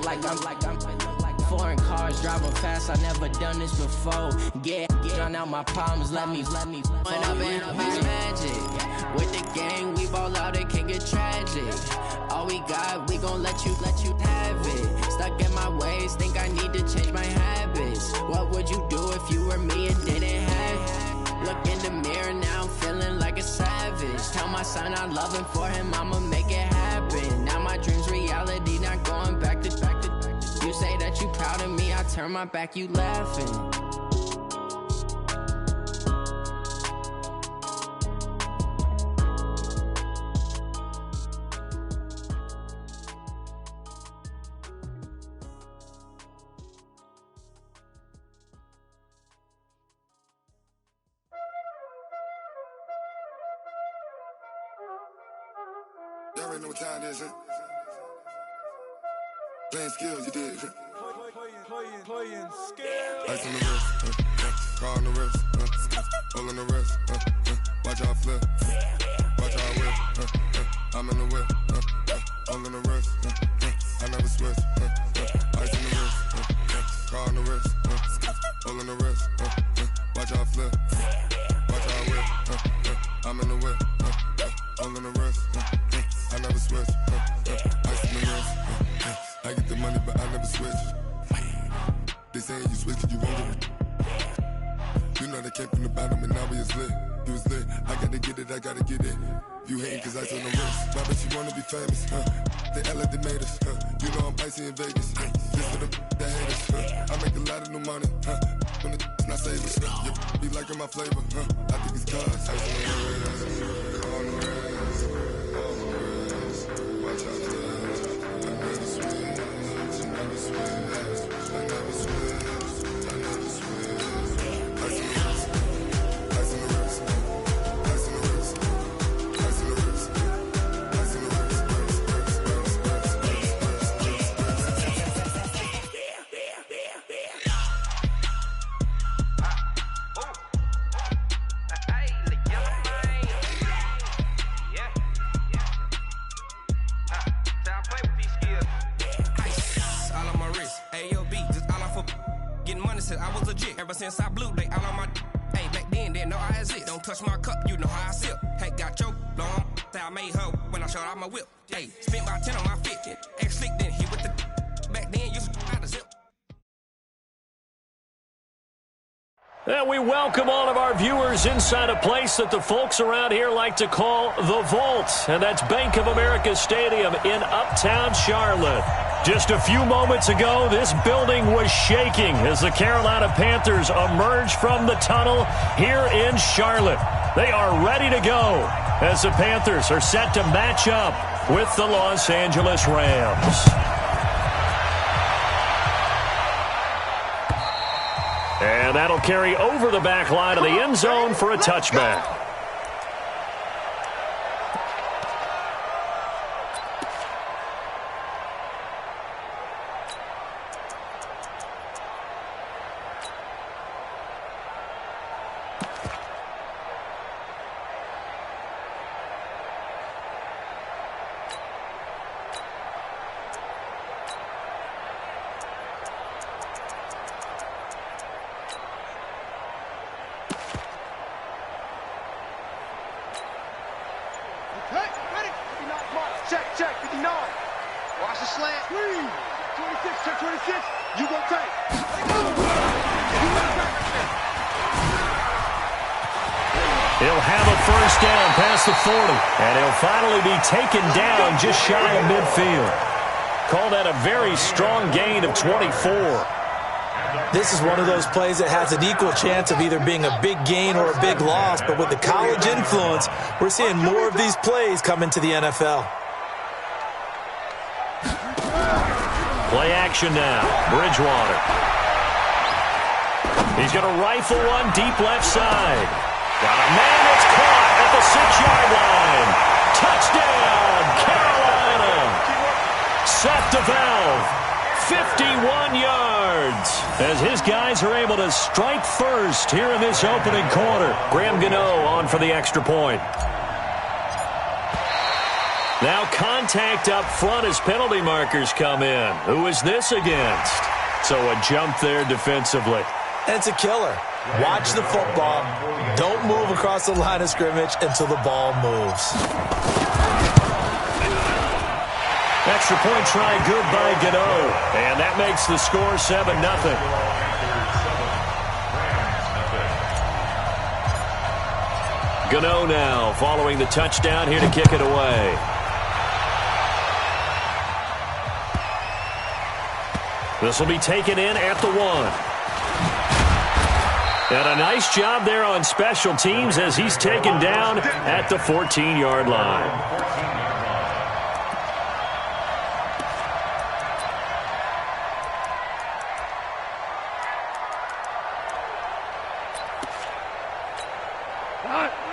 look like I'm foreign cars driving fast. I never done this before. Get out my problems. Let me. When I've been up is magic. With the gang, we ball out. It can get tragic. All we got, we gon' let you have it. Stuck in my ways, think I need to change my habits. What would you do if you were me and didn't have it? Look in the mirror now, I'm feeling like a savage. Tell my son I love him, for him I'ma make it happen. Now my dream's reality, not going back to. You say that you proud of me, I turn my back, you laughing. Y'all already know what time it is, huh? Playing skills, you did. Playing skills. Ice on the wrist, car on the wrist, hole in the wrist, watch out flip, watch out whip, I'm in the whip, hole in the wrist, I never switch, ice on the wrist, car on the wrist, hole in the wrist, watch out flip, watch out whip, I'm in the whip, hole in the wrist, I never switch, ice on the wrist. I get the money, but I never switch. They saying you switch, you won't get it. You know they came from the bottom and now we is lit. You was lit, I gotta get it, I gotta get it. You hating cause I on the wrist. Why bet you wanna be famous, They act like they made us, You know I'm icy in Vegas, Just for the that hate us, I make a lot of new money, When the not savers, You be liking my flavor, I think it's cause I on the wrist, watch out for ever since I blew, they all on my hey, back then, didn't know I exist. Don't touch my cup, you know how I sip. Hey, got your long, I made her when I showed out my whip. Hey, spent about 10 on my fit. Ex-slick, then hit with the back then, used to out of zip. And we welcome all of our viewers inside a place that the folks around here like to call the Vault. And that's Bank of America Stadium in Uptown Charlotte. Just a few moments ago, this building was shaking as the Carolina Panthers emerged from the tunnel here in Charlotte. They are ready to go as the Panthers are set to match up with the Los Angeles Rams. And that'll carry over the back line of the end zone for a touchback. Check, 59. Watch the slant. 26, check 26. You go tight. He'll have a first down past the 40. And he'll finally be taken down just shy of midfield. Call that a very strong gain of 24. This is one of those plays that has an equal chance of either being a big gain or a big loss. But with the college influence, we're seeing more of these plays come into the NFL. Play action now. Bridgewater. He's going to rifle one deep left side. Got a man that's caught at the 6-yard line. Touchdown, Carolina. Set to valve. 51 yards. As his guys are able to strike first here in this opening quarter. Graham Gano on for the extra point. Now contact up front as penalty markers come in. Who is this against? So a jump there defensively. And it's a killer. Watch the football. Don't move across the line of scrimmage until the ball moves. Extra point try good by Gano. And that makes the score 7-0. Gano now following the touchdown here to kick it away. This will be taken in at the 1. And a nice job there on special teams as he's taken down at the 14-yard line.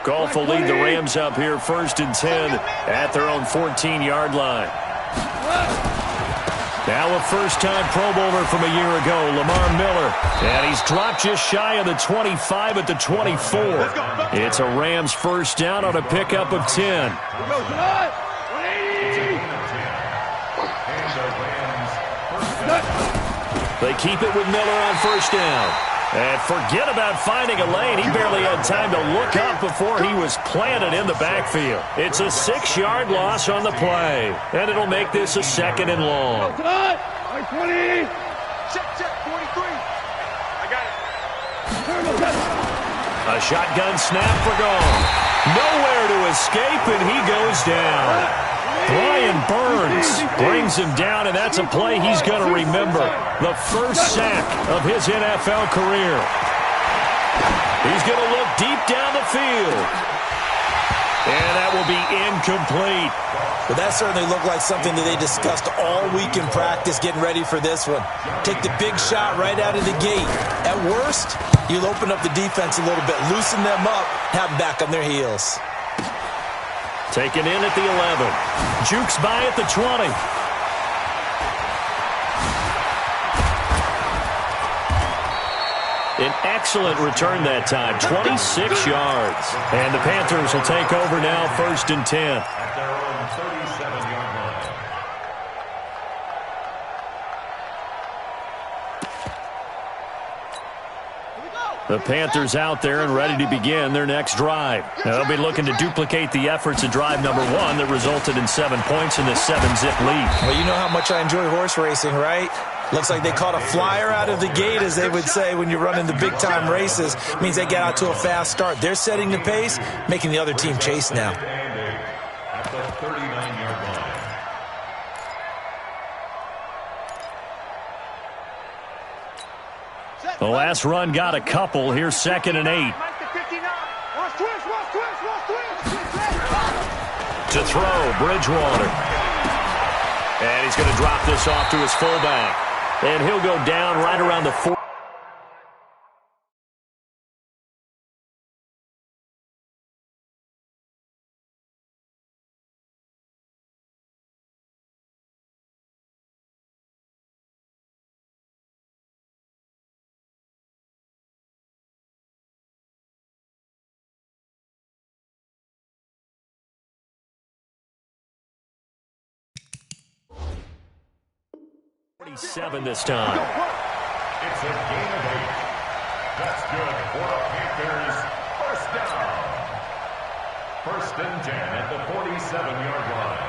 Goff will lead the Rams up here 1st and 10 at their own 14-yard line. Now a first-time Pro Bowler from a year ago, Lamar Miller. And he's dropped just shy of the 25 at the 24. It's a Rams first down on a pickup of 10. They keep it with Miller on first down. And forget about finding a lane. He barely had time to look up before he was planted in the backfield. It's a 6-yard loss on the play. And it'll make this a 2nd and long. 20. Check, 43. I got it. A shotgun snap for Goff. Nowhere to escape, and he goes down. Brian Burns brings him down, and that's a play he's going to remember. The first sack of his NFL career. He's going to look deep down the field. And that will be incomplete. But that certainly looked like something that they discussed all week in practice getting ready for this one. Take the big shot right out of the gate. At worst, you'll open up the defense a little bit, loosen them up, have them back on their heels. Taken in at the 11. Jukes by at the 20. An excellent return that time, 26 yards. And the Panthers will take over now, 1st and 10. At their own 37-yard line. The Panthers out there and ready to begin their next drive. They'll be looking to duplicate the efforts of drive number 1 that resulted in 7 points in the 7-zip lead. Well, you know how much I enjoy horse racing, right? Looks like they caught a flyer out of the gate, as they would say when you're running the big-time races. Means they get out to a fast start. They're setting the pace, making the other team chase now. At the 39-yard line. The last run got a couple. Here's 2nd and 8. To throw, Bridgewater. And he's going to drop this off to his fullback. And he'll go down right around the 4. This time. It's a gain of 8. That's good for the Panthers. First down. 1st and 10 at the 47-yard line.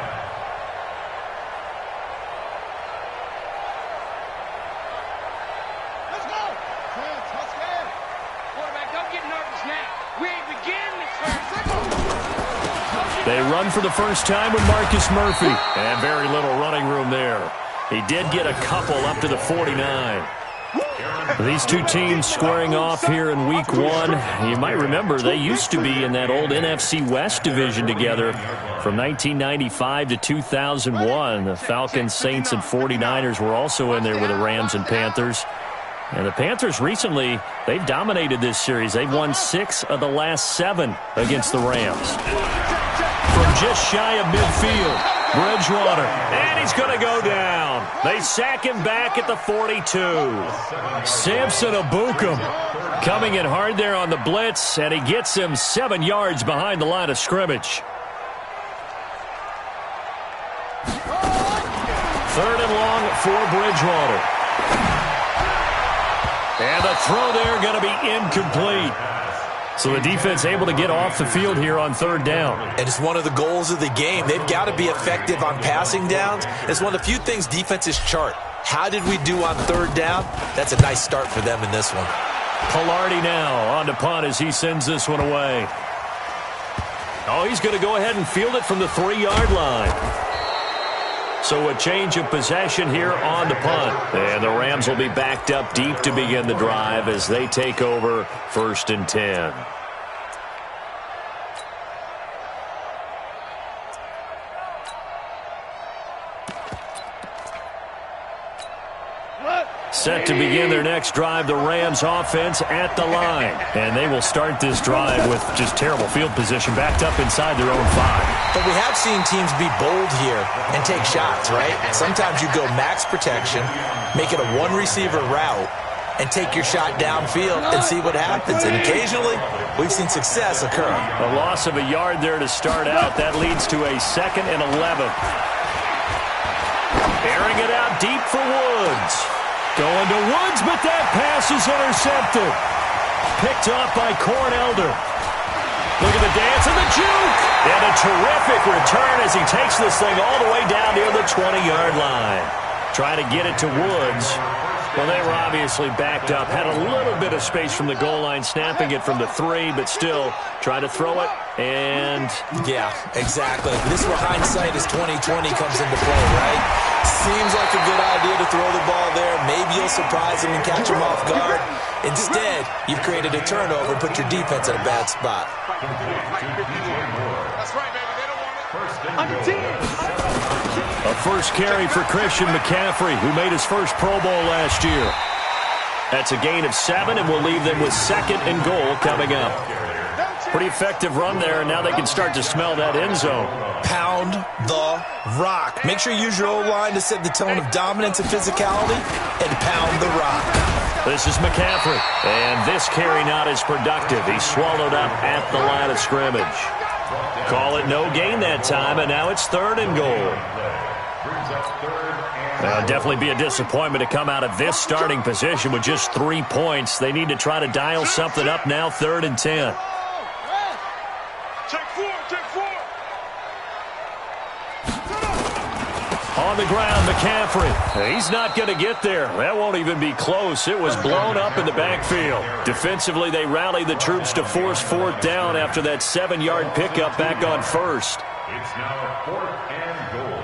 Let's go. Touchdown. Quarterback, don't get nervous now. We ain't beginning the They run for the first time with Marcus Murphy. And very little running room there. He did get a couple up to the 49. These two teams squaring off here in week 1. You might remember they used to be in that old NFC West division together from 1995 to 2001. The Falcons, Saints, and 49ers were also in there with the Rams and Panthers. And the Panthers recently, they've dominated this series. They've won 6 of the last 7 against the Rams. From just shy of midfield. Bridgewater, and he's going to go down. They sack him back at the 42. Samson Abukum coming in hard there on the blitz, and he gets him 7 yards behind the line of scrimmage. for Bridgewater. And the throw there going to be incomplete. So the defense able to get off the field here on third down. And it's one of the goals of the game. They've got to be effective on passing downs. It's one of the few things defenses chart. How did we do on third down? That's a nice start for them in this one. Pilardi now on to punt as he sends this one away. Oh, he's going to go ahead and field it from the 3-yard line. So a change of possession here on the punt. And the Rams will be backed up deep to begin the drive as they take over 1st and 10. Set to begin their next drive, the Rams offense at the line. And they will start this drive with just terrible field position, backed up inside their own 5. But we have seen teams be bold here and take shots, right? Sometimes you go max protection, make it a one-receiver route, and take your shot downfield and see what happens. And occasionally, we've seen success occur. A loss of a yard there to start out. That leads to a 2nd and 11. Airing it out deep for Woods. Going to Woods, but that pass is intercepted. Picked off by Corn Elder. Look at the dance and the juke. And a terrific return as he takes this thing all the way down near the 20-yard line. Trying to get it to Woods. Well, they were obviously backed up. Had a little bit of space from the goal line, snapping it from the 3, but still trying to throw it. And yeah, exactly. This is where hindsight is 20/20 comes into play, right? Seems like a good idea to throw the ball there. Maybe you'll surprise him and catch him off guard. Instead, you've created a turnover and put your defense in a bad spot. That's right, baby. They don't want it. A first carry for Christian McCaffrey, who made his first Pro Bowl last year. That's a gain of 7, and we'll leave them with 2nd and goal coming up. Pretty effective run there, and now they can start to smell that end zone. Pound the rock. Make sure you use your O-line to set the tone of dominance and physicality, and pound the rock. This is McCaffrey, and this carry not as productive. He's swallowed up at the line of scrimmage. Call it no gain that time, and now it's 3rd and goal. Definitely be a disappointment to come out of this starting position with just 3 points. They need to try to dial something up now, 3rd and 10. On the ground, McCaffrey. He's not going to get there. That won't even be close. It was blown up in the backfield. Defensively, they rallied the troops to force 4th down after that 7-yard pickup back on 1st. It's now 4th and goal.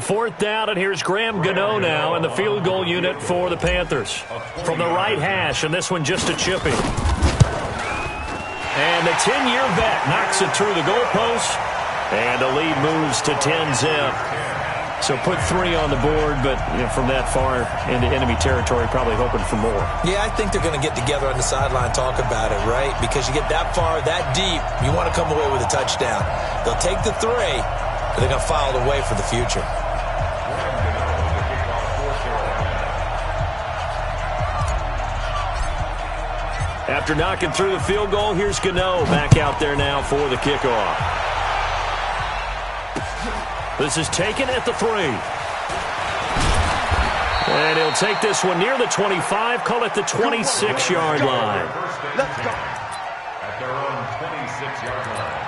4th down, and here's Graham Gano now in the field goal unit for the Panthers. From the right hash, and this one just a chippy. And the 10-year vet knocks it through the goalpost, and the lead moves to 10-zip. So put 3 on the board, but from that far into enemy territory, probably hoping for more. Yeah, I think they're going to get together on the sideline and talk about it, right? Because you get that far, that deep, you want to come away with a touchdown. They'll take the 3, but they're going to file it away for the future. After knocking through the field goal, here's Gano back out there now for the kickoff. This is taken at the 3. And he'll take this one near the 25, call it the 26-yard line. Let's go. At their own 26-yard line.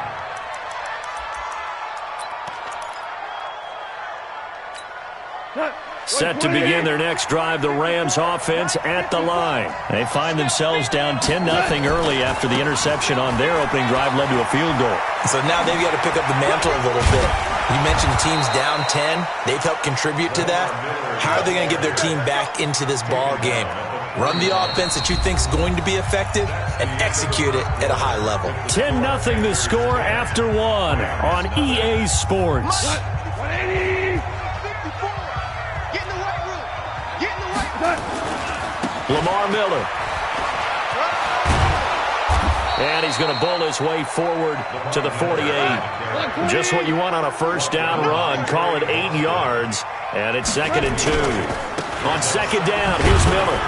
Set to begin their next drive, the Rams offense at the line. They find themselves down 10-0 early after the interception on their opening drive led to a field goal. So now they've got to pick up the mantle a little bit. You mentioned the team's down 10. They've helped contribute to that. How are they going to get their team back into this ball game? Run the offense that you think is going to be effective and execute it at a high level. 10-0 the score after 1 on EA Sports. Lamar Miller. And he's going to bowl his way forward to the 48. Just what you want on a first down run. Call it 8 yards. And it's 2nd and 2. On 2nd down, here's Miller.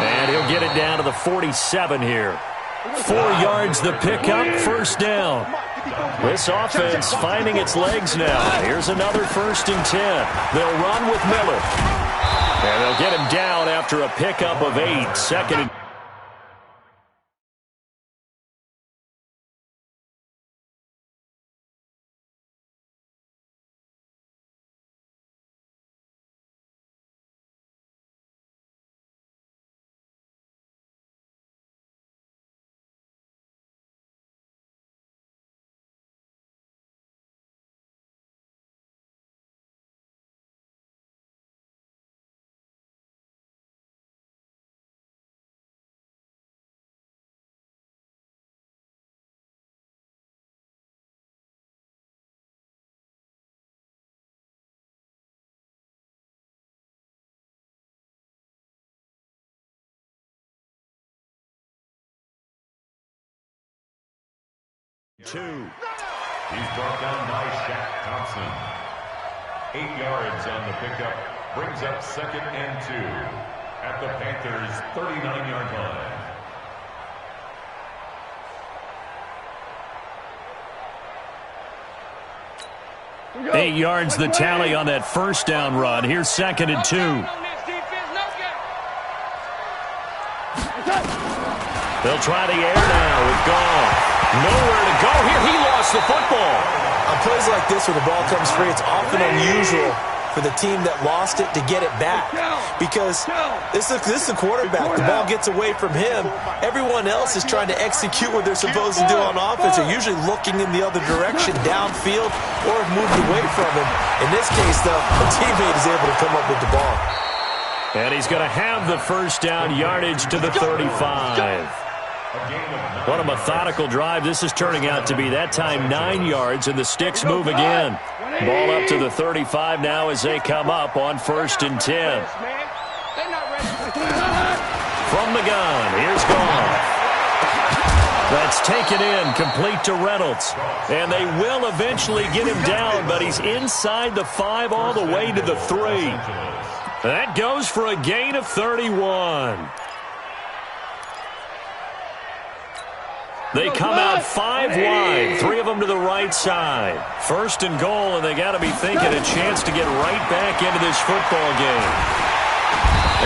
And he'll get it down to the 47 here. 4 yards the pickup, first down. This offense finding its legs now. Here's another 1st and 10. They'll run with Miller. And they'll get him down after a pickup of 8. 2nd and 2. He's brought down by Shaq Thompson. 8 yards on the pickup. Brings up 2nd and 2 at the Panthers' 39-yard line. 8 yards the tally on that 1st down run. Here's 2nd and 2. They'll try the air now with Goff. Nowhere to go here. He lost the football. On plays like this where the ball comes free, it's often unusual for the team that lost it to get it back. Because this is the quarterback. The ball gets away from him. Everyone else is trying to execute what they're supposed to do on offense. They're usually looking in the other direction, downfield, or have moved away from him. In this case, though, a teammate is able to come up with the ball. And he's going to have the 1st down yardage to the 35. What a methodical drive this is turning out to be. That time 9 yards, and the sticks move again. Ball up to the 35 now as they come up on 1st and 10. From the gun, here's Goff. That's taken in, complete to Reynolds. And they will eventually get him down, but he's inside the 5 all the way to the 3. That goes for a gain of 31. They come out 5 wide, 3 of them to the right side. 1st and goal, and they got to be thinking a chance to get right back into this football game.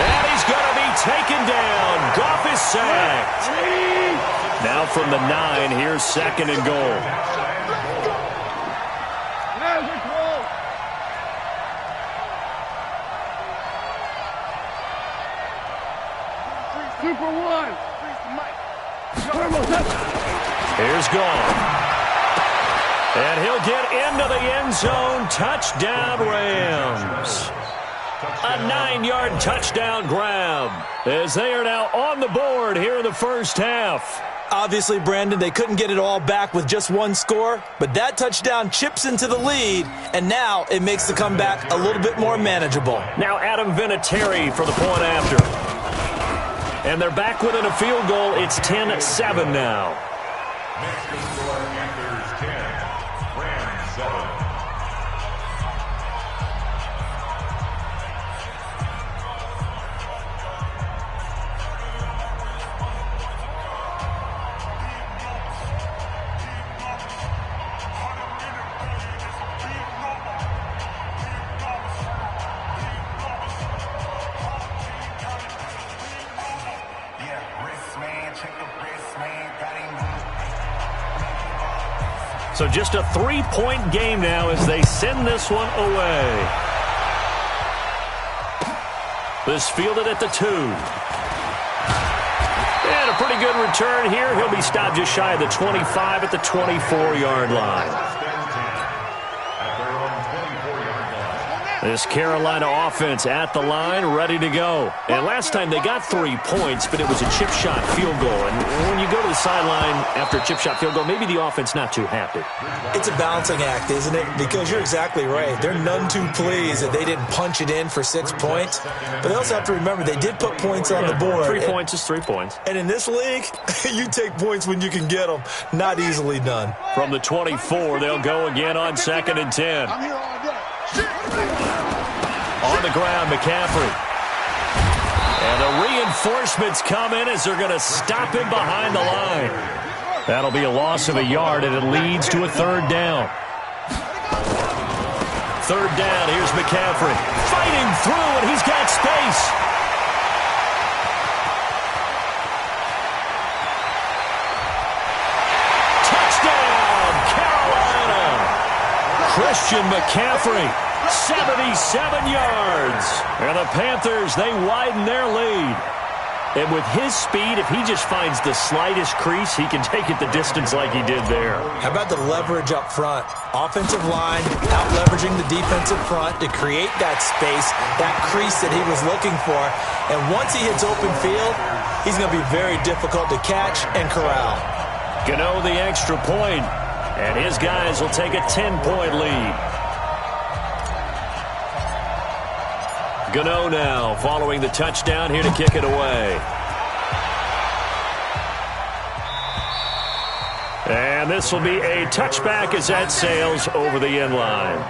And he's going to be taken down. Goff is sacked. Now from the 9, here's 2nd and goal. Super 1. Here's Goff. And he'll get into the end zone. Touchdown, Rams. A 9-yard touchdown grab as they are now on the board here in the 1st half. Obviously, Brandon, they couldn't get it all back with just 1 score, but that touchdown chips into the lead, and now it makes the comeback a little bit more manageable. Now Adam Vinatieri for the point after. And they're back within a field goal. It's 10-7 now. Next to score, Panthers 10, Rams 7. So just a 3-point game now as they send this one away. This fielded at the 2. And a pretty good return here. He'll be stopped just shy of the 25 at the 24-yard line. This Carolina offense at the line, ready to go. And last time they got 3 points, but it was a chip shot field goal. And when you go to the sideline after a chip shot field goal, maybe the offense not too happy. It's a balancing act, isn't it? Because you're exactly right. They're none too pleased that they didn't punch it in for 6 points. But they also have to remember they did put points on the board. 3 points is 3 points. And in this league, you take points when you can get them. Not easily done. From the 24, they'll go again on 2nd and 10. I'm here all day. On the ground, McCaffrey. And the reinforcements come in as they're going to stop him behind the line. That'll be a loss of a yard, and it leads to a third down. Third down, here's McCaffrey. Fighting through, and he's got space. Touchdown, Carolina. Christian McCaffrey, 77 yards. And the Panthers, they widen their lead. And with his speed, if he just finds the slightest crease, he can take it the distance like he did there. How about the leverage up front? Offensive line out-leveraging the defensive front to create that space, that crease that he was looking for. And once he hits open field, he's going to be very difficult to catch and corral. Gano the extra point, and his guys will take a 10-point lead. Gano now following the touchdown here to kick it away. And this will be a touchback as that sails over the end line.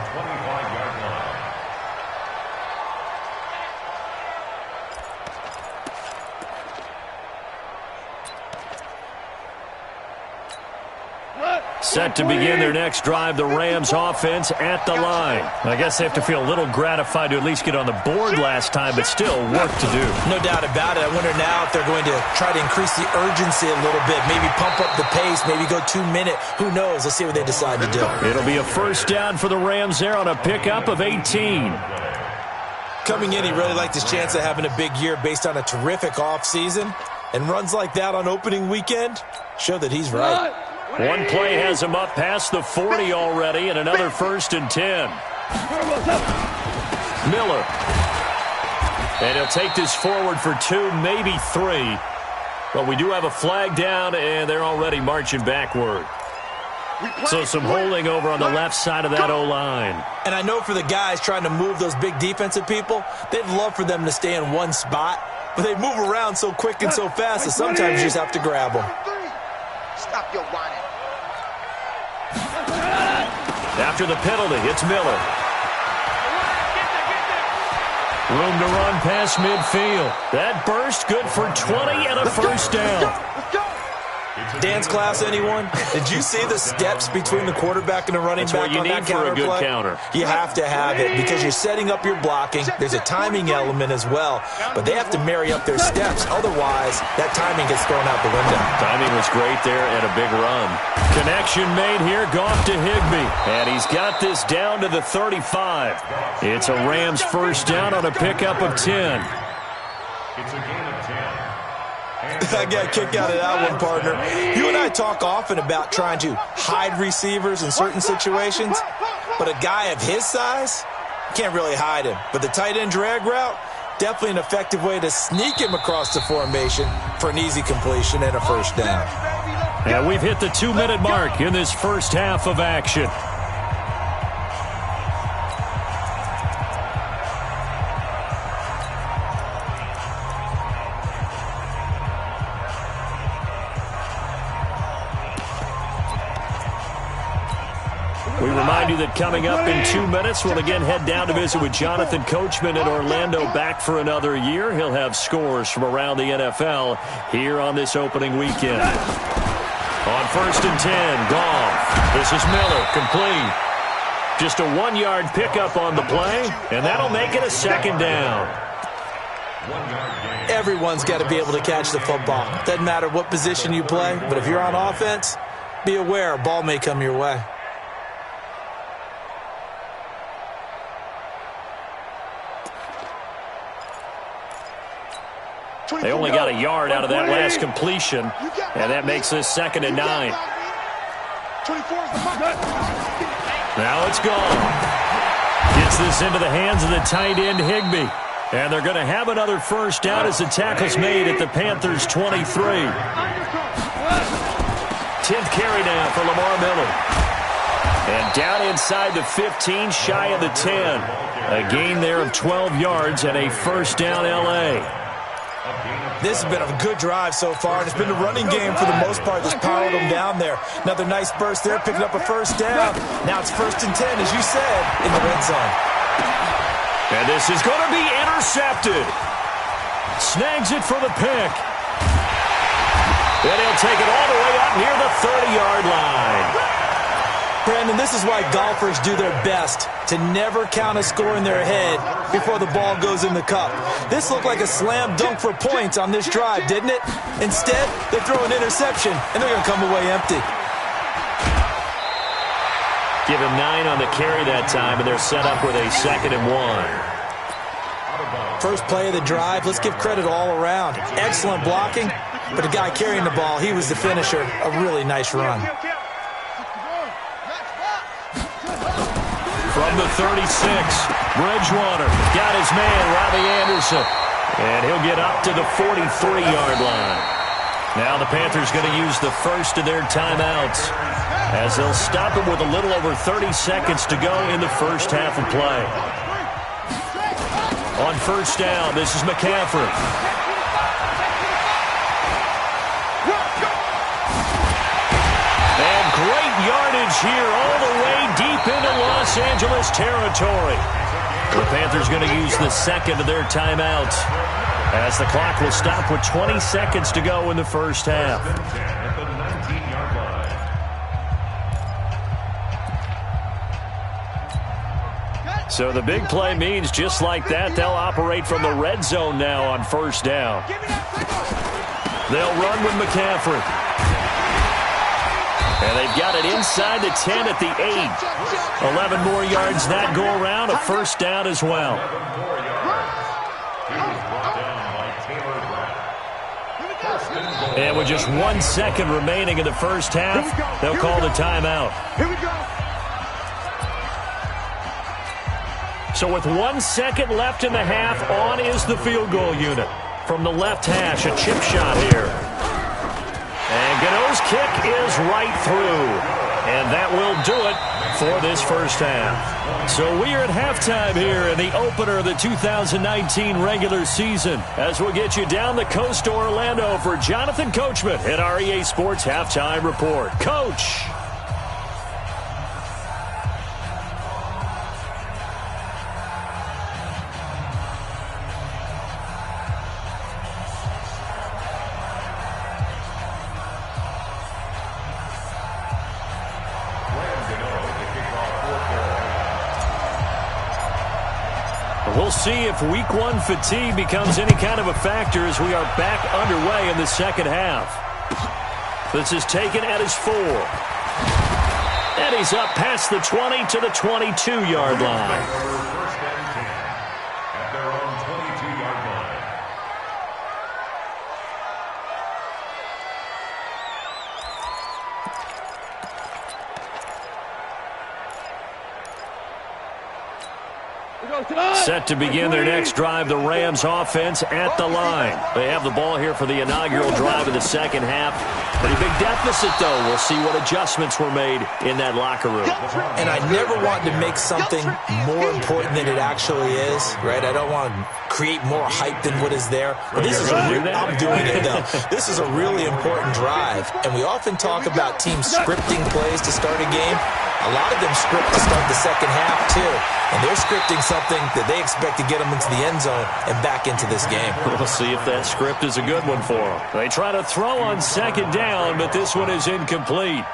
Set to begin their next drive, the Rams offense at the line. I guess they have to feel a little gratified to at least get on the board last time, but still work to do. No doubt about it. I wonder now if they're going to try to increase the urgency a little bit, maybe pump up the pace, maybe go 2 minute. Who knows? Let's see what they decide to do. It'll be a first down for the Rams there on a pickup of 18. Coming in, he really liked his chance of having a big year based on a terrific offseason. And runs like that on opening weekend show that he's right. One play has him up past the 40 already, and another 1st and 10. Miller. And he'll take this forward for 2, maybe 3. But we do have a flag down, and they're already marching backward. So some holding over on the left side of that O-line. And I know for the guys trying to move those big defensive people, they'd love for them to stay in one spot. But they move around so quick and so fast that sometimes you just have to grab them. Stop your whining. After the penalty, it's Miller. Room to run past midfield. That burst good for 20 and a first down. Dance class, anyone? Did you see the steps between the quarterback and the running back on that counter play? That's what you need for a good counter. You have to have it because you're setting up your blocking. There's a timing element as well, but they have to marry up their steps. Otherwise, that timing gets thrown out the window. Timing was great there and a big run. Connection made here, Goff to Higbee. And he's got this down to the 35. It's a Rams first down on a pickup of 10. It's a gain of 10. I got a kick out of that one, partner. You and I talk often about trying to hide receivers in certain situations, but a guy of his size, can't really hide him. But the tight end drag route, definitely an effective way to sneak him across the formation for an easy completion and a first down. And we've hit the 2-minute mark in this first half of action. We remind you that coming up in 2 minutes, we'll again head down to visit with Jonathan Coachman in Orlando, back for another year. He'll have scores from around the NFL here on this opening weekend. On 1st and 10, Goff. This is Miller, complete. Just a 1-yard pickup on the play, and that'll make it a second down. Everyone's got to be able to catch the football. Doesn't matter what position you play, but if you're on offense, be aware a ball may come your way. They only got a yard out of that last completion, and that makes this 2nd and 9. Now it's gone. Gets this into the hands of the tight end, Higbee. And they're going to have another first down as the tackle's made at the Panthers' 23. 10th carry now for Lamar Miller. And down inside the 15, shy of the 10. A gain there of 12 yards and a first down L.A. This has been a good drive so far, and it's been a running game for the most part that's powered them down there. Another nice burst there, picking up a first down. Now it's 1st and 10, as you said, in the red zone. And this is going to be intercepted. Snags it for the pick. And he'll take it all the way up near the 30-yard line. Brandon, this is why golfers do their best to never count a score in their head before the ball goes in the cup. This looked like a slam dunk for points on this drive, didn't it? Instead, they throw an interception, and they're going to come away empty. Give him 9 on the carry that time, and they're set up with a 2nd and 1. First play of the drive, let's give credit all around. Excellent blocking, but the guy carrying the ball, he was the finisher. A really nice run. From the 36, Bridgewater got his man, Robbie Anderson, and he'll get up to the 43-yard line. Now the Panthers going to use the first of their timeouts as they'll stop him with a little over 30 seconds to go in the first half of play. On first down, this is McCaffrey. And great yardage here all the way deep into Los Angeles territory. The Panthers going to use the second of their timeouts as the clock will stop with 20 seconds to go in the first half. So the big play means just like that, they'll operate from the red zone now on first down. They'll run with McCaffrey. And they've got it inside the 10 at the 8. 11 more yards that go around, a first down as well. And with just 1 second remaining in the first half, they'll call the timeout. Here we go. So with 1 second left in the half, on is the field goal unit. From the left hash, a chip shot here. And Gano's kick is right through. And that will do it for this first half. So we are at halftime here in the opener of the 2019 regular season, as we'll get you down the coast to Orlando for Jonathan Coachman at our EA Sports Halftime Report. Coach. We'll see if week one fatigue becomes any kind of a factor as we are back underway in the second half. This is taken at his 4. And he's up past the 20 to the 22-yard line. First and 10 at their own 22-yard line. Set to begin their next drive, the Rams offense at the line. They have the ball here for the inaugural drive of the second half. Pretty big deficit, though. We'll see what adjustments were made in that locker room. And I never want to make something more important than it actually is, right? I don't want to create more hype than what is there. But this is I'm doing it, though. This is a really important drive. And we often talk about teams scripting plays to start a game. A lot of them script to start the second half, too. And they're scripting something that they expect to get them into the end zone and back into this game. We'll see if that script is a good one for them. They try to throw on second down, but this one is incomplete.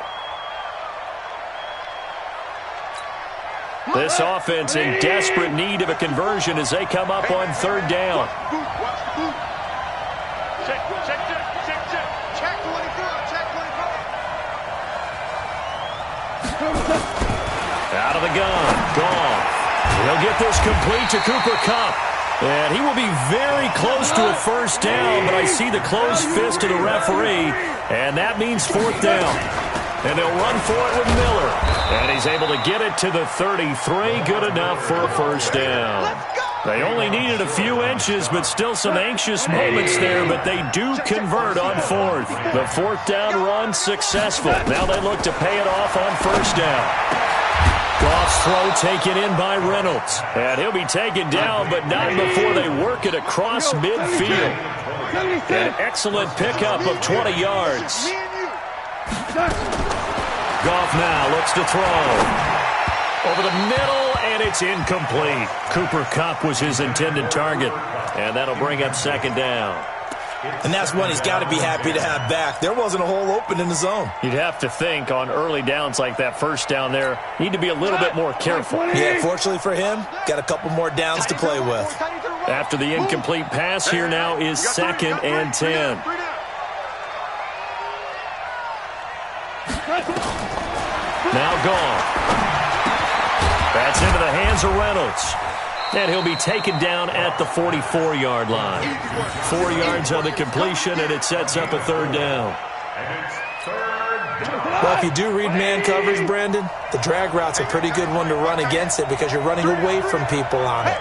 This offense in desperate need of a conversion as they come up on third down. Check 24. Out of the gun. Gone. He'll get this complete to Cooper Kupp. And he will be very close to a first down, but I see the closed fist of the referee, and that means fourth down. And they'll run for it with Miller. And he's able to get it to the 33. Good enough for a first down. They only needed a few inches, but still some anxious moments there, but they do convert on fourth. The fourth down run successful. Now they look to pay it off on first down. Goff's throw taken in by Reynolds. And he'll be taken down, but not before they work it across midfield. An excellent pickup of 20 yards. Goff now looks to throw. Over the middle, and it's incomplete. Cooper Kupp was his intended target, and that'll bring up second down. And that's one he's got to be happy to have back. There wasn't a hole open in the zone. You'd have to think on early downs like that first down there, need to be a little bit more careful. Yeah, fortunately for him, got a couple more downs to play with. After the incomplete pass, here now is 2nd and 10. Now gone. That's into the hands of Reynolds. And he'll be taken down at the 44-yard line. 4 yards on the completion, and it sets up a third down. Well, if you do read man coverage, Brandon, the drag route's a pretty good one to run against it because you're running away from people on it.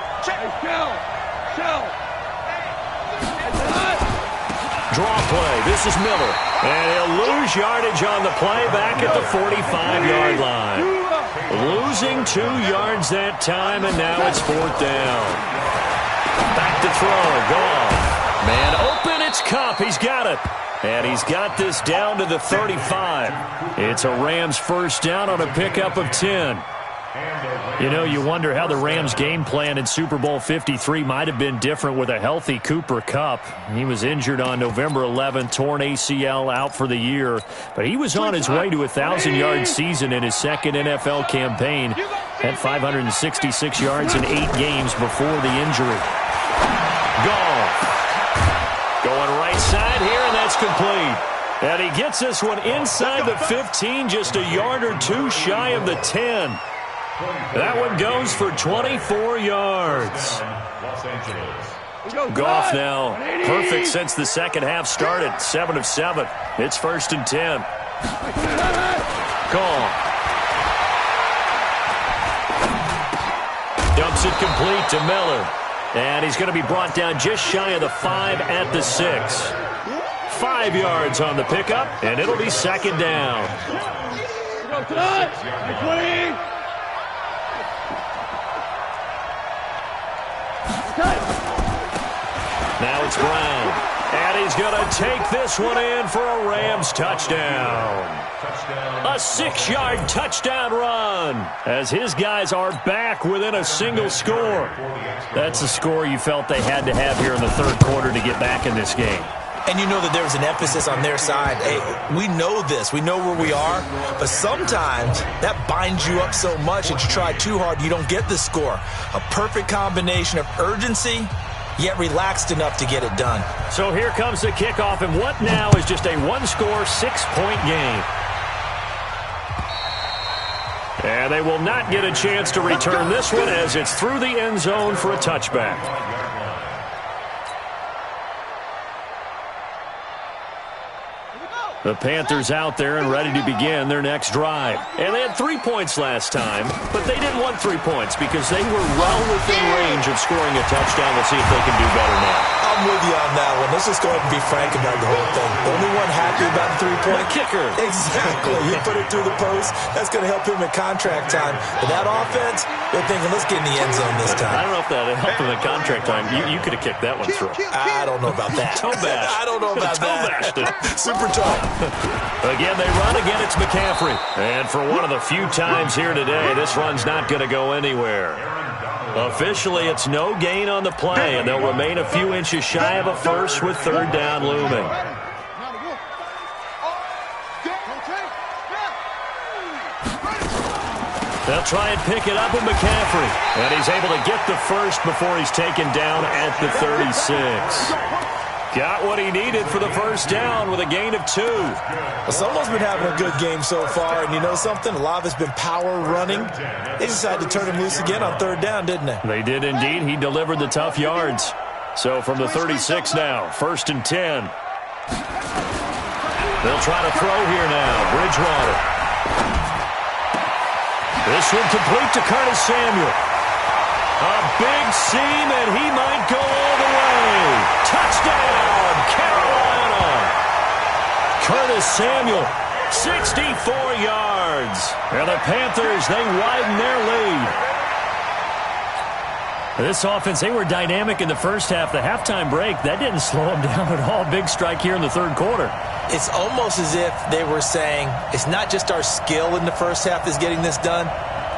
Draw play. This is Miller. And he'll lose yardage on the play back at the 45-yard line. Losing 2 yards that time, and now it's 4th down. Back to throw. Gone. Man open. It's Kupp. He's got it. And he's got this down to the 35. It's a Rams first down on a pickup of 10. You know, you wonder how the Rams' game plan in Super Bowl 53 might have been different with a healthy Cooper Kupp. He was injured on November 11th, torn ACL, out for the year. But he was on his way to a 1,000-yard season in his second NFL campaign. Had 566 yards in 8 games before the injury. Goff. Going right side here, and that's complete. And he gets this one inside the 15, just a yard or two shy of the 10. That one goes for 24 yards. Goff now perfect since the second half started. 7 of 7. It's 1st and 10. Goff. Dumps it complete to Miller. And he's going to be brought down just shy of the 5 at the 6. 5 yards on the pickup, and it'll be 2nd down. Now it's Brown. And he's going to take this one in for a Rams touchdown. A 6-yard touchdown run as his guys are back within a single score. That's a score you felt they had to have here in the third quarter to get back in this game. And you know that there was an emphasis on their side. Hey, we know this. We know where we are. But sometimes that binds you up so much that you try too hard, you don't get the score. A perfect combination of urgency, yet relaxed enough to get it done. So here comes the kickoff, and what now is just a one-score, 6-point game. And they will not get a chance to return this one as it's through the end zone for a touchback. The Panthers out there and ready to begin their next drive. And they had 3 points last time, but they didn't want 3 points because they were well within range of scoring a touchdown. Let's see if they can do better now. I'm with you on that one. Let's just go ahead and be frank about the whole thing. The only one happy about the 3-point kicker. Exactly. He put it through the post. That's going to help him in contract time. But that offense, they're thinking, let's get in the end zone this time. I don't know if that helped him in contract time. You could have kicked that one through. I don't know about that. Toe bash. I don't know about that. Toe bashed it. Super tough. Again, they run again. It's McCaffrey. And for one of the few times here today, this run's not going to go anywhere. Officially, it's no gain on the play, and they'll remain a few inches shy of a first with third down looming. They'll try and pick it up with McCaffrey. And he's able to get the first before he's taken down at the 36. Got what he needed for the first down with a gain of 2. Well, someone's been having a good game so far, and you know something? A lot of it's been power running. They decided to turn him loose again on third down, didn't they? They did indeed. He delivered the tough yards. So from the 36 now, 1st and 10. They'll try to throw here now. Bridgewater. This one complete to Curtis Samuel. A big seam, and he might go all the way. Touchdown, Carolina. Curtis Samuel, 64 yards. And the Panthers, they widen their lead. This offense, they were dynamic in the first half. The halftime break, that didn't slow them down at all. Big strike here in the third quarter. It's almost as if they were saying, it's not just our skill in the first half that's getting this done.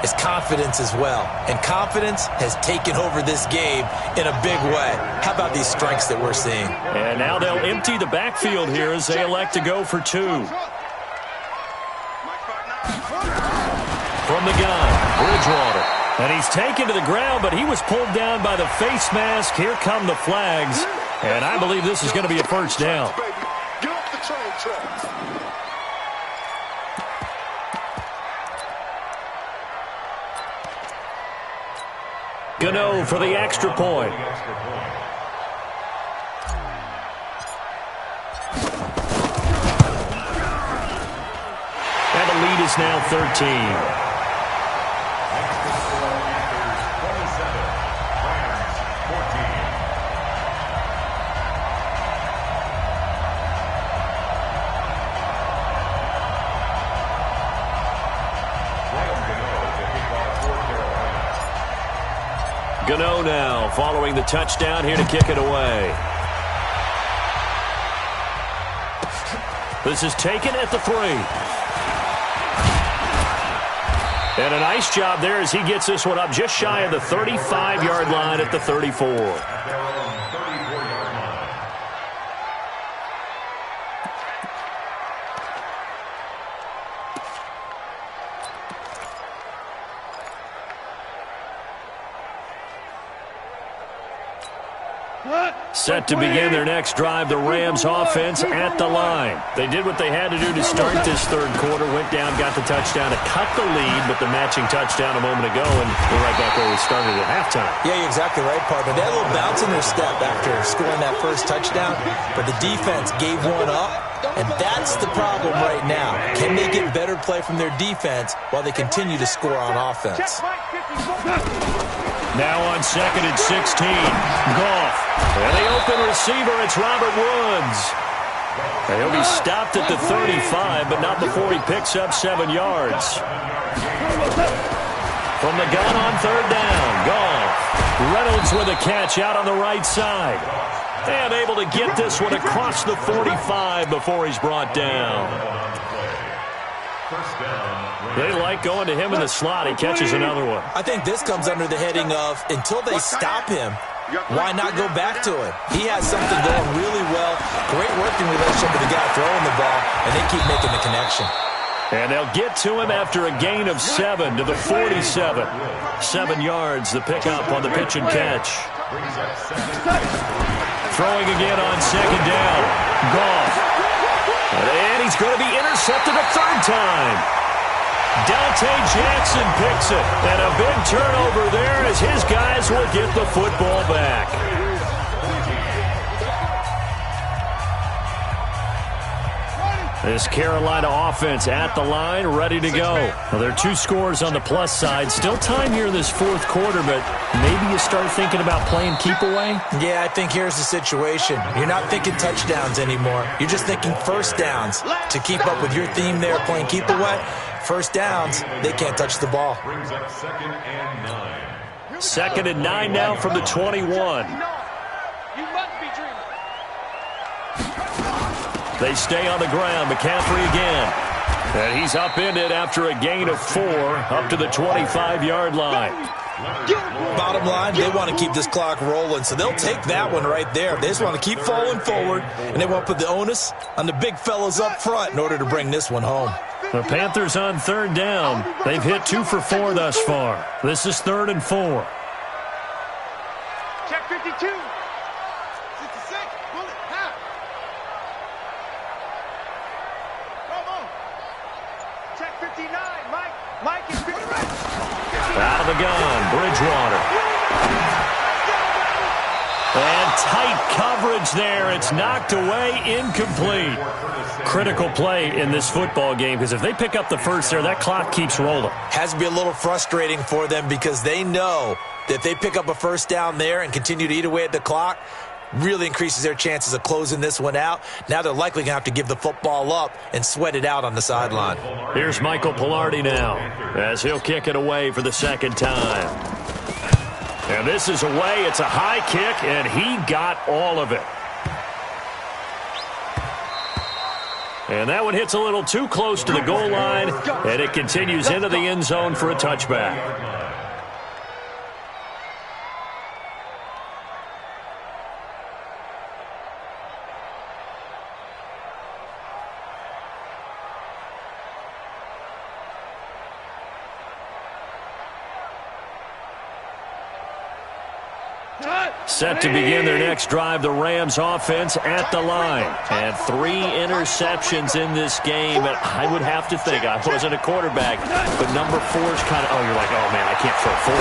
is confidence as well. And confidence has taken over this game in a big way. How about these strikes that we're seeing? And now they'll empty the backfield here as they elect to go for 2. From the gun, Bridgewater. And he's taken to the ground, but he was pulled down by the face mask. Here come the flags. And I believe this is going to be a first down. Get off the train tracks. Gano for the extra point. And the lead is now 13. Gano now following the touchdown here to kick it away. This is taken at the 3. And a nice job there as he gets this one up just shy of the 35-yard line at the 34. Set to begin their next drive, the Rams offense at the line. They did what they had to do to start this third quarter, went down, got the touchdown to cut the lead, but the matching touchdown a moment ago, and we're right back where we started at halftime. Yeah, you're exactly right, partner. They had a little bounce in their step after scoring that first touchdown, but the defense gave one up, and that's the problem right now. Can they get better play from their defense while they continue to score on offense? Now on 2nd and 16, Goff. And the open receiver, it's Robert Woods. And he'll be stopped at the 35, but not before he picks up 7 yards. From the gun on 3rd down, Goff. Reynolds with a catch out on the right side. And able to get this one across the 45 before he's brought down. They like going to him in the slot. He catches another one. I think this comes under the heading of, until they stop him, why not go back to him? He has something going really well. Great working relationship with the guy throwing the ball, and they keep making the connection. And they'll get to him after a gain of 7 to the 47. 7 yards, the pickup on the pitch and catch. Throwing again on 2nd down. Goff. And he's going to be intercepted a 3rd time. Dante Jackson picks it. And a big turnover there as his guys will get the football back. This Carolina offense at the line, ready to go. Well, there are 2 scores on the plus side. Still time here in this 4th quarter, but maybe you start thinking about playing keep away? Yeah, I think here's the situation. You're not thinking touchdowns anymore. You're just thinking first downs. To keep up with your theme there, playing keep away, first downs, they can't touch the ball. Brings up 2nd and 9. 2nd and 9 now from the 21. You must be dreaming. They stay on the ground. McCaffrey again. And he's upended after a gain of 4 up to the 25-yard line. Bottom line, they want to keep this clock rolling, so they'll take that one right there. They just want to keep falling forward, and they want to put the onus on the big fellas up front in order to bring this one home. The Panthers on 3rd down. They've hit 2 for 4 thus far. This is 3rd and 4. Check 52. 66. Bullet. Half. Come on. Check 59. Mike is 50. Out of the gun, Bridgewater. And tight coverage there. It's knocked away, incomplete. Critical play in this football game, because if they pick up the first there, that clock keeps rolling. Has to be a little frustrating for them because they know that if they pick up a first down there and continue to eat away at the clock, really increases their chances of closing this one out. Now they're likely going to have to give the football up and sweat it out on the sideline. Here's Michael Pilardi now as he'll kick it away for the 2nd time. And this is away. It's a high kick, and he got all of it. And that one hits a little too close to the goal line, and it continues into the end zone for a touchback. Set to begin their next drive, the Rams offense at the line. And 3 interceptions in this game. And I would have to think, I wasn't a quarterback, but number 4 is kind of, you're like, oh, man, I can't throw 4.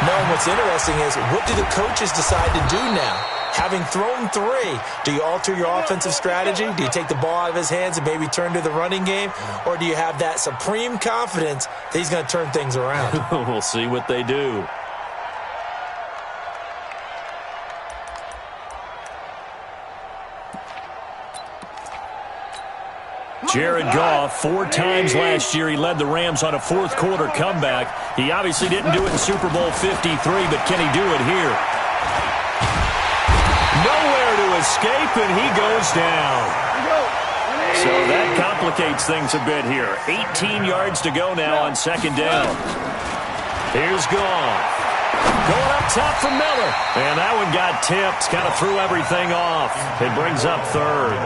No, and what's interesting is, what do the coaches decide to do now? Having thrown 3, do you alter your offensive strategy? Do you take the ball out of his hands and maybe turn to the running game? Or do you have that supreme confidence that he's going to turn things around? We'll see what they do. Jared Goff, 4 times last year he led the Rams on a fourth-quarter comeback. He obviously didn't do it in Super Bowl 53, but can he do it here? Nowhere to escape, and he goes down. So that complicates things a bit here. 18 yards to go now on second down. Here's Goff. Going up top for Miller. And that one got tipped, kind of threw everything off. It brings up third.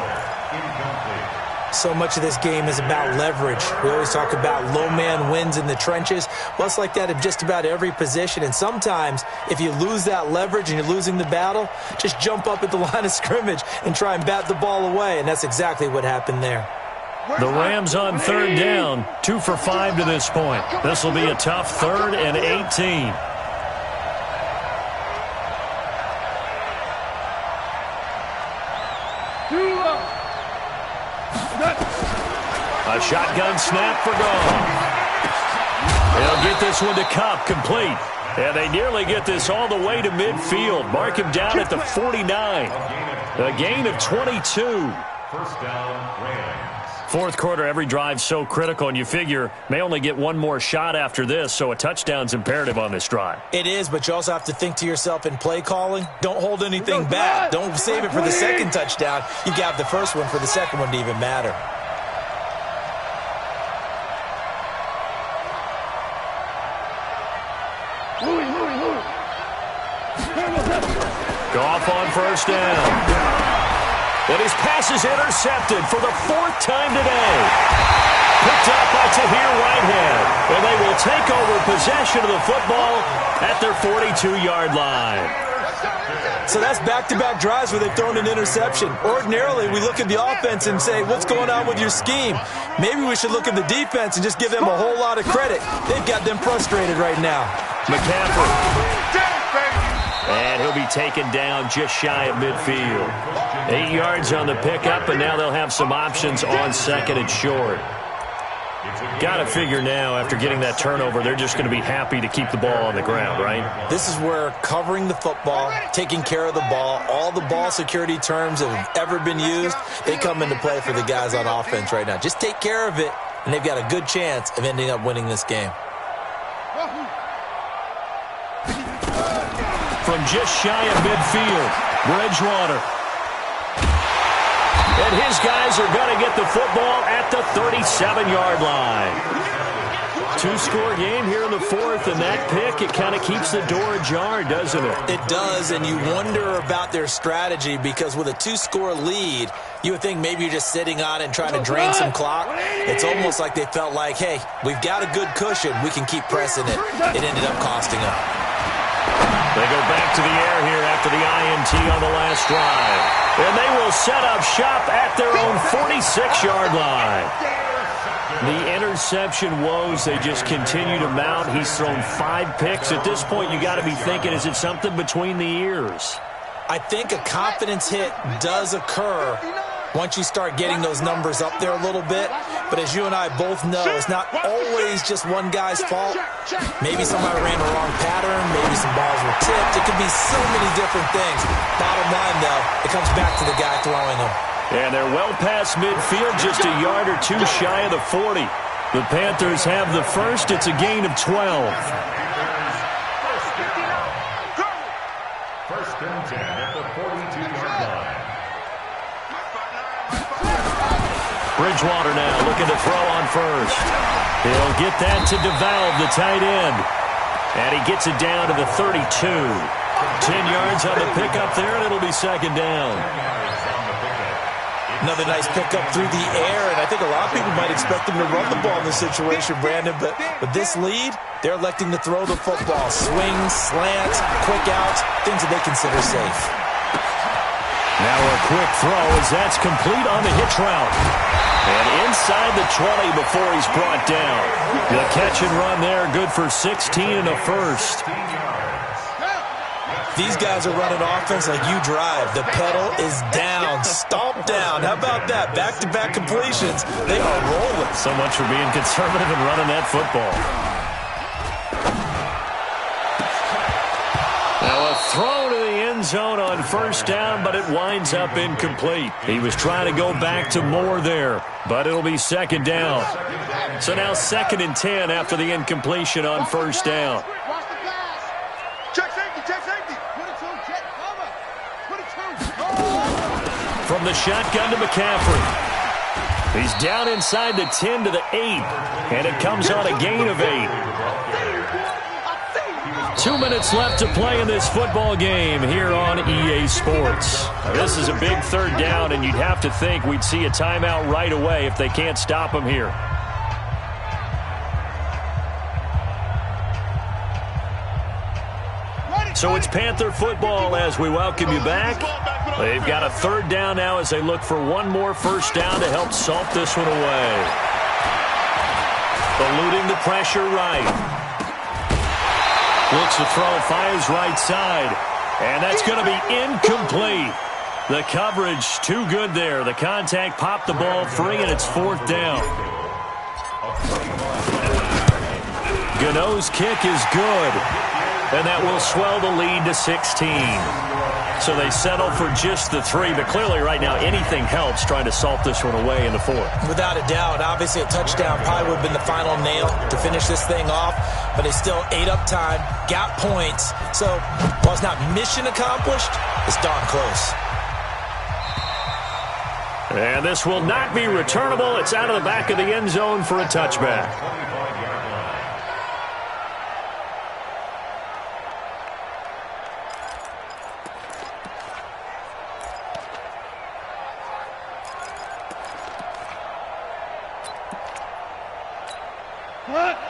So much of this game is about leverage. We always talk about low man wins in the trenches. Well, it's like that in just about every position. And sometimes, if you lose that leverage and you're losing the battle, just jump up at the line of scrimmage and try and bat the ball away. And that's exactly what happened there. The Rams on third down, 2 for 5 to this point. This will be a tough 3rd and 18. A shotgun snap for Goff. They'll get this one to Kupp, complete. And they nearly get this all the way to midfield. Mark him down at the 49. A gain of 22. First down, Rams. Fourth quarter, every drive so critical, and you figure may only get one more shot after this, so a touchdown's imperative on this drive. It is, but you also have to think to yourself in play calling, don't hold anything back. Don't save it for the second touchdown. You got the first one for the second one to even matter. Goff on first down. And his pass is intercepted for the 4th time today. Picked up by Tahir Whitehead. And they will take over possession of the football at their 42-yard line. So that's back-to-back drives where they've thrown an interception. Ordinarily, we look at the offense and say, what's going on with your scheme? Maybe we should look at the defense and just give them a whole lot of credit. They've got them frustrated right now. McCaffrey. And he'll be taken down just shy of midfield. 8 yards on the pickup, and now they'll have some options on second and short. Got to figure now, after getting that turnover, they're just going to be happy to keep the ball on the ground, right? This is where covering the football, taking care of the ball, all the ball security terms that have ever been used, they come into play for the guys on offense right now. Just take care of it, and they've got a good chance of ending up winning this game. From just shy of midfield, Bridgewater. And his guys are going to get the football at the 37-yard line. 2-score game here in the 4th, and that pick, it kind of keeps the door ajar, doesn't it? It does, and you wonder about their strategy because with a 2-score lead, you would think maybe you're just sitting on it and trying to drain some clock. It's almost like they felt like, hey, we've got a good cushion. We can keep pressing it. It ended up costing them. They go back to the air here after the INT on the last drive. And they will set up shop at their own 46-yard line. The interception woes, they just continue to mount. He's thrown 5 picks. At this point, you got to be thinking, is it something between the ears? I think a confidence hit does occur once you start getting those numbers up there a little bit. But as you and I both know, it's not always just one guy's fault. Maybe somebody ran the wrong pattern. Maybe some balls were tipped. It could be so many different things. Bottom line, though, it comes back to the guy throwing them. And they're well past midfield, just a yard or 2 shy of the 40. The Panthers have the first. It's a gain of 12. First and 10 at the 42-yard line. Bridgewater now looking to throw on first. He'll get that to DeValve, the tight end. And he gets it down to the 32. 10 yards on the pickup there, and it'll be second down. Another nice pickup through the air, and I think a lot of people might expect him to run the ball in this situation, Brandon. But with this lead, they're electing to throw the football. Swings, slants, quick outs, things that they consider safe. Now a quick throw as that's complete on the hitch route. And inside the 20 before he's brought down. The catch and run there, good for 16 and a first. These guys are running offense like you drive. The pedal is down, stomp down. How about that? Back-to-back completions. They are rolling. So much for being conservative and running that football. Now a throw to the end zone on first down, but it winds up incomplete. He was trying to go back to Moore there, but it'll be second down. So now 2nd and 10 after the incompletion on first down. From the shotgun to McCaffrey. He's down inside the 10 to the 8, and it comes on a gain of 8. 2 minutes left to play in this football game here on EA Sports. Now, this is a big third down, and you'd have to think we'd see a timeout right away if they can't stop him here. So it's Panther football as we welcome you back. They've got a third down now as they look for one more first down to help salt this one away. Eluding the pressure right. Looks to throw, fires right side. And that's going to be incomplete. The coverage too good there. The contact popped the ball free, and it's 4th down. Gano's kick is good. And that will swell the lead to 16. So they settle for just the 3, but clearly right now anything helps trying to salt this one away in the 4th. Without a doubt, obviously a touchdown probably would have been the final nail to finish this thing off, but they still ate up time, got points. So while it's not mission accomplished, it's darn close. And this will not be returnable. It's out of the back of the end zone for a touchback.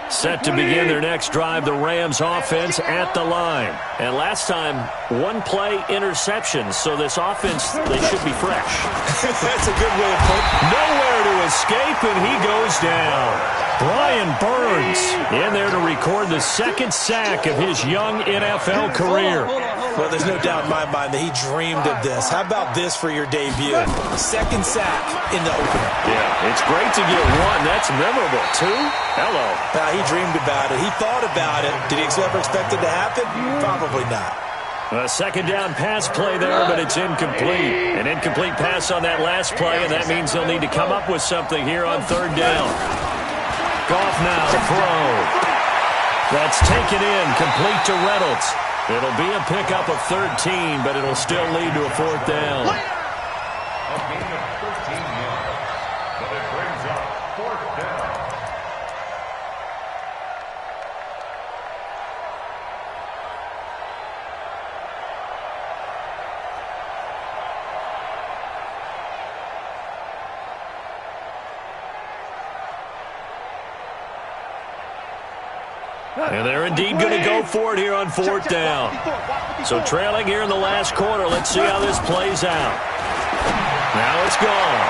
Set to begin their next drive, the Rams offense at the line. And last time, 1-play interception, so this offense, they should be fresh. That's a good way of putting it. Nowhere to escape, and he goes down. Brian Burns in there to record the 2nd sack of his young NFL career. Well, there's no doubt in my mind that he dreamed of this. How about this for your debut? 2nd sack in the opener. Yeah, it's great to get 1. That's memorable. 2? Hello. He dreamed about it. He thought about it. Did he ever expect it to happen? Probably not. A 2nd down pass play there, but it's incomplete. An incomplete pass on that last play, and that means they'll need to come up with something here on 3rd down. Goff now to throw. That's taken in, complete to Reynolds. It'll be a pickup of 13, but it'll still lead to a 4th down. A gain of 13 yards, but it brings up 4th down. And they're indeed going to go for it here on 4th down. So trailing here in the last quarter. Let's see how this plays out. Now it's gone.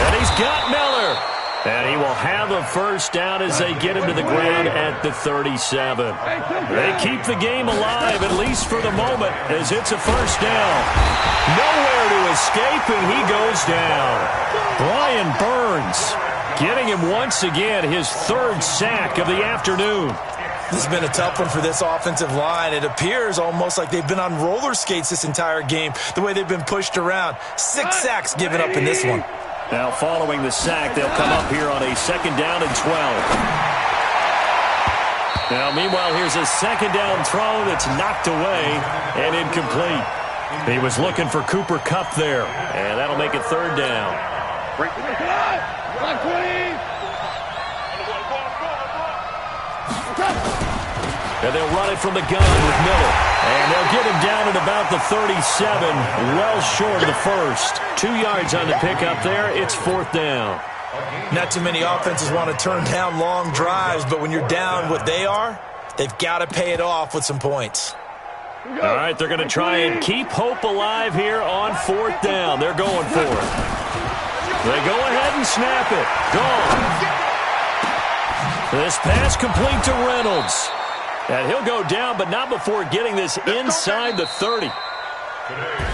And he's got Miller. And he will have a first down as they get him to the ground at the 37. They keep the game alive, at least for the moment, as it's a first down. Nowhere to escape, and he goes down. Brian Burns getting him once again, his 3rd sack of the afternoon. This has been a tough one for this offensive line. It appears almost like they've been on roller skates this entire game, the way they've been pushed around. 6 sacks given up in this one. Now following the sack, they'll come up here on a 2nd down and 12. Now meanwhile, here's a 2nd down throw that's knocked away and incomplete. He was looking for Cooper Kupp there, and that'll make it 3rd down. And they'll run it from the gun with Miller. And they'll get him down at about the 37, well short of the first. 2 yards on the pickup there. It's 4th down. Not too many offenses want to turn down long drives, but when you're down what they are, they've got to pay it off with some points. All right, they're going to try and keep hope alive here on 4th down. They're going for it. They go ahead and snap it. Gone. This pass complete to Reynolds. And he'll go down, but not before getting this inside the 30.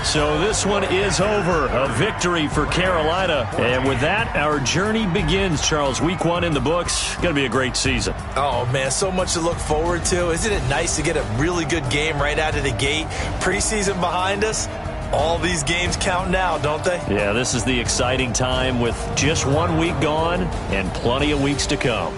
So this one is over. A victory for Carolina. And with that, our journey begins, Charles. Week 1 in the books. Going to be a great season. Oh, man, so much to look forward to. Isn't it nice to get a really good game right out of the gate? Preseason behind us. All these games count now, don't they? Yeah, this is the exciting time with just 1 week gone and plenty of weeks to come.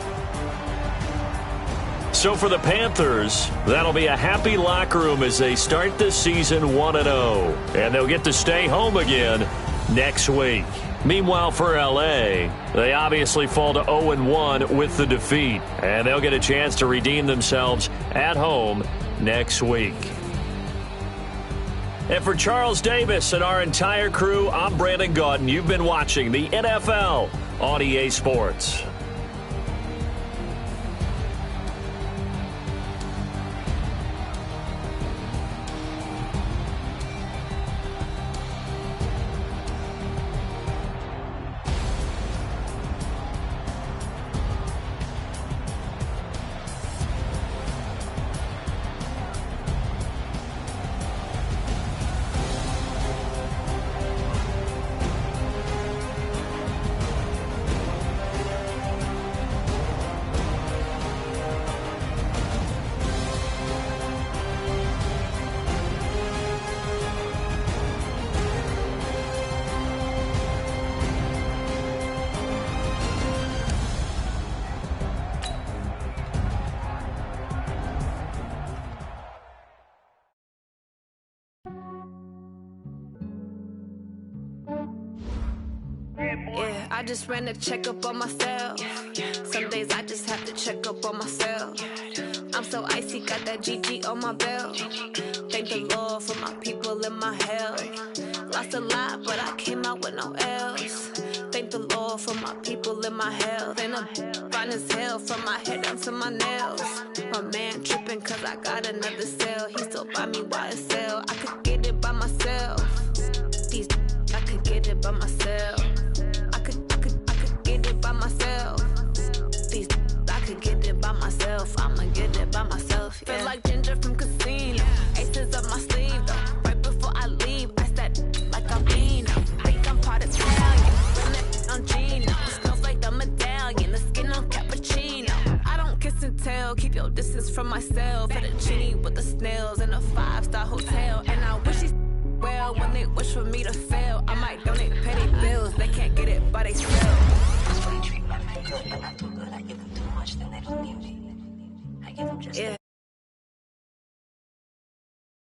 So for the Panthers, that'll be a happy locker room as they start this season 1-0. And they'll get to stay home again next week. Meanwhile, for L.A., they obviously fall to 0-1 with the defeat. And they'll get a chance to redeem themselves at home next week. And for Charles Davis and our entire crew, I'm Brandon Gaudin. You've been watching the NFL on EA Sports. Yeah, I just ran a checkup on myself. Some days I just have to check up on myself. I'm so icy, got that GG on my belt. Thank the Lord for my people and my health. Lost a lot, but I came out with no else. Thank the Lord for my people and my health. And I'm fine as hell from my head down to my nails. My man tripping cause I got another cell. He still buy me YSL. I could get it by myself. These I could get it by myself. I could get it by myself. These I could get it by myself. I'ma get it by myself. Yeah. Feel like Ginger from Casino. Aces up my sleeve though. Right before I leave, I said like I'm Beano. Think I'm part Italian. Run on Gino. Smells like the medallion. The skin on cappuccino. I don't kiss and tell. Keep your distance from myself. Fettuccine with the snails in a 5-star hotel. And I wish he's well when they wish for me to fail. I might donate petty bills. They can't get it by themselves. That's why I treat women good, but not too good. I give them too much, then they don't need me. I give them just